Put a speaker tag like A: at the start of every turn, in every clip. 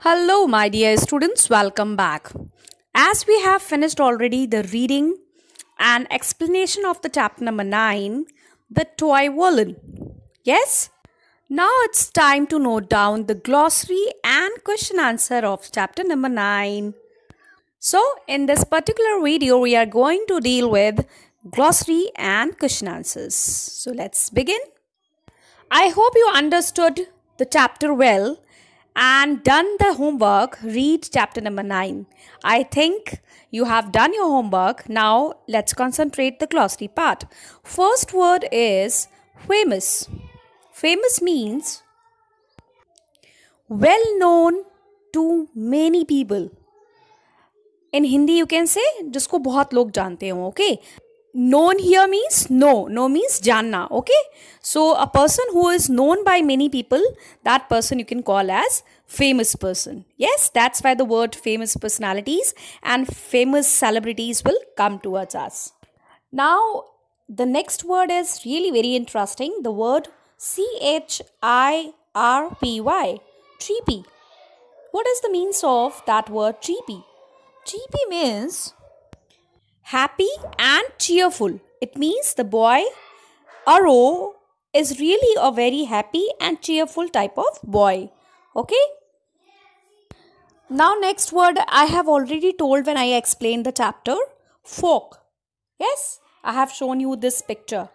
A: Hello, my dear students, welcome back. As we have finished already the reading and explanation of the chapter number 9, the toy violin. Yes? Now it's time to note down the glossary and question answer of chapter number 9. So, in this particular video, we are going to deal with glossary and question answers. So, let's begin. I hope you understood the chapter well and done the homework. Read chapter number 9. I think you have done your homework. Now let's concentrate the glossary part. First word is famous. Famous means well known to many people. In Hindi you can say जिसको बहुत लोग जानते हो. Okay, known here means no means जानना. Okay, so a person who is known by many people, that person you can call as famous person. Yes, that's why the word famous personalities and famous celebrities will come towards us. Now the next word is really very interesting. The word CHIRPY, chirpy. What is the means of that word chirpy? Chirpy means happy and cheerful. It means the boy Arrow is really a very happy and cheerful type of boy. Okay. Now next word I have already told when I explained the chapter, folk. Yes, I have shown you this picture.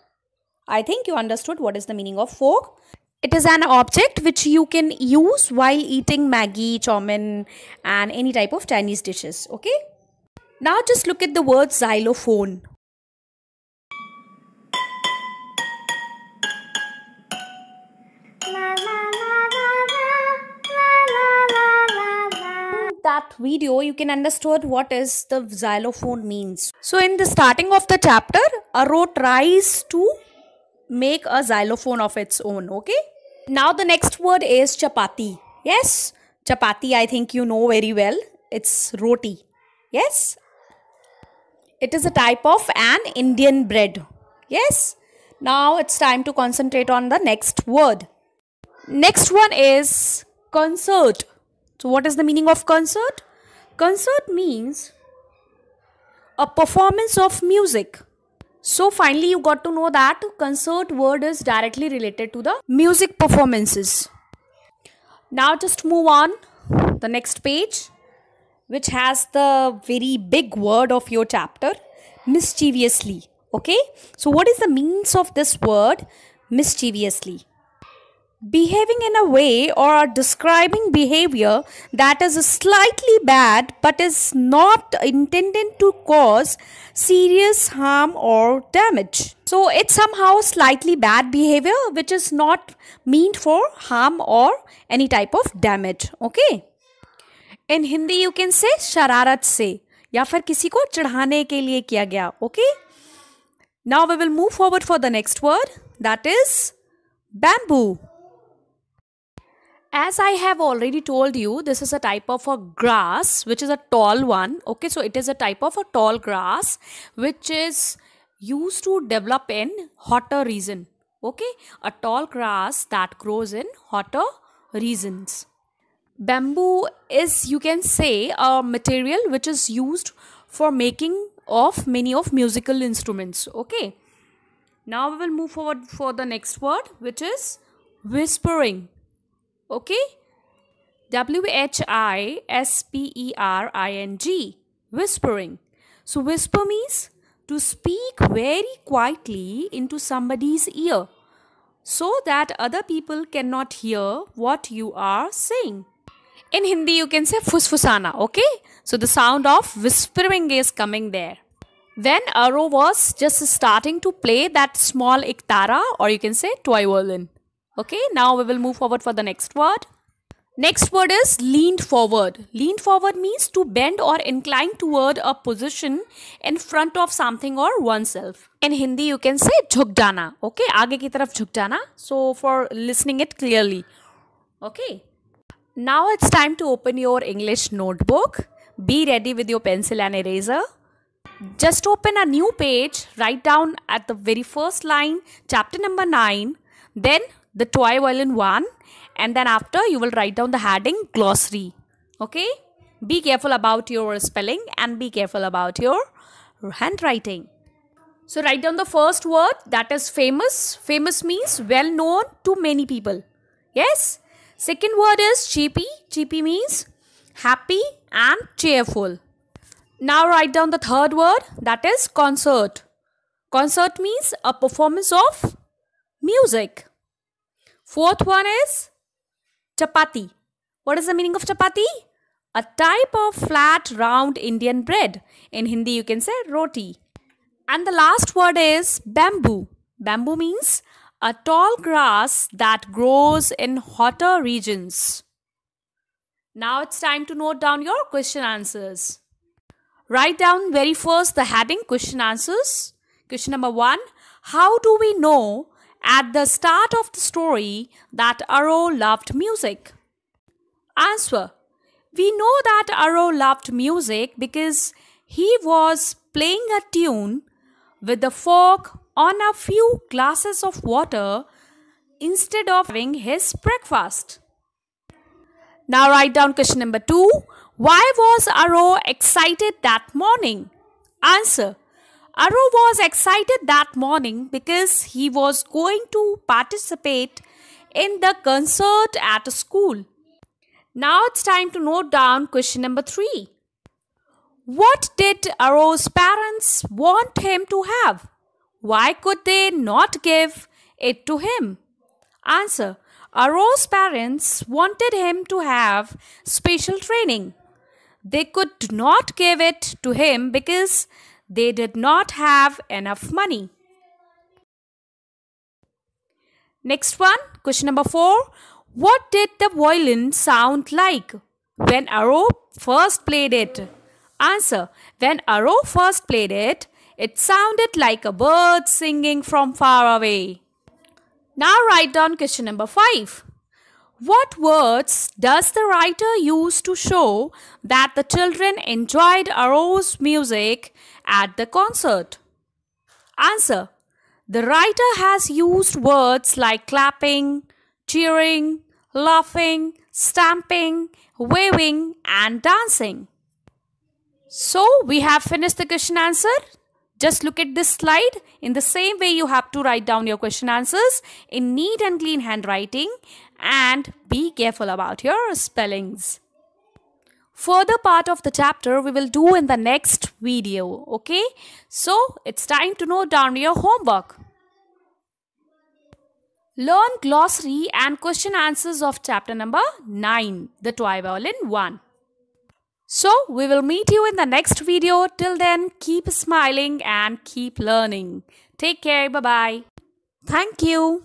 A: I think you understood what is the meaning of folk. It is an object which you can use while eating Maggi, chow-mein and any type of Chinese dishes. Okay. Now just look at the word xylophone. That video you can understand what is the xylophone means. So in the starting of the chapter, Arrow tries to make a xylophone of its own. Okay. Now the next word is chapati. Yes, chapati I think you know very well. It's roti. Yes, it is a type of an Indian bread. Yes. Now it's time to concentrate on the next word. Next one is concert. So what is the meaning of concert? Concert means a performance of music. So finally you got to know that concert word is directly related to the music performances. Now just move on the next page, which has the very big word of your chapter, mischievously. Okay, so what is the means of this word mischievously? Behaving in a way or describing behavior that is slightly bad but is not intended to cause serious harm or damage. So it's somehow slightly bad behavior which is not meant for harm or any type of damage. Okay. In Hindi you can say शरारत से या फिर किसी को चिढ़ाने के लिए किया गया. Okay. Now we will move forward for the next word, that is bamboo. As I have already told you, this is a type of a grass which is a tall one. Okay, so it is a type of a tall grass which is used to develop in hotter region. Okay, a tall grass that grows in hotter regions. Bamboo is, you can say, a material which is used for making of many of musical instruments. Okay, now we will move forward for the next word, which is whispering. Okay, WHISPERING, whispering. So whisper means to speak very quietly into somebody's ear so that other people cannot hear what you are saying. In Hindi you can say fusfusana. Okay, so the sound of whispering is coming there. When Arrow was just starting to play that small iktara, or you can say toy violin. Okay, now we will move forward for the next word. Next word is leaned forward. Leaned forward means to bend or incline toward a position in front of something or oneself. In Hindi you can say झुक जाना. Okay, आगे की तरफ झुक जाना. So for listening it clearly. Okay. Now it's time to open your English notebook. Be ready with your pencil and eraser. Just open a new page. Write down at the very first line chapter number 9. Then the toy violin 1, and then after you will write down the heading glossary. Okay? Be careful about your spelling and be careful about your handwriting. So write down the first word, that is famous. Famous means well known to many people. Yes? Second word is cheapy. Cheapy means happy and cheerful. Now write down the third word, that is concert. Concert means a performance of music. Fourth one is chapati. What is the meaning of chapati? A type of flat round Indian bread. In Hindi you can say roti. And the last word is bamboo. Bamboo means a tall grass that grows in hotter regions. Now it's time to note down your question answers. Write down very first the heading question answers. Question number 1. How do we know at the start of the story that Arrow loved music? Answer. We know that Arrow loved music because he was playing a tune with the fork on a few glasses of water instead of having his breakfast. Now write down question number 2. Why was Arrow excited that morning? Answer. Arrow was excited that morning because he was going to participate in the concert at school. Now it's time to note down question number 3. What did Arrow's parents want him to have? Why could they not give it to him? Answer. Arrow's parents wanted him to have special training. They could not give it to him because they did not have enough money. Next one, question number 4. What did the violin sound like when Arrow first played it? Answer. When Arrow first played it, it sounded like a bird singing from far away. Now write down question number 5. What words does the writer use to show that the children enjoyed Arrow's music at the concert? Answer. The writer has used words like clapping, cheering, laughing, stamping, waving and dancing. So we have finished the question answer. Just look at this slide. In the same way you have to write down your question answers in neat and clean handwriting and be careful about your spellings. Further part of the chapter we will do in the next video. Okay? So it's time to note down your homework. Learn glossary and question answers of chapter number 9, the Toy Violin 1. So, we will meet you in the next video. Till then, keep smiling and keep learning. Take care. Bye-bye. Thank you.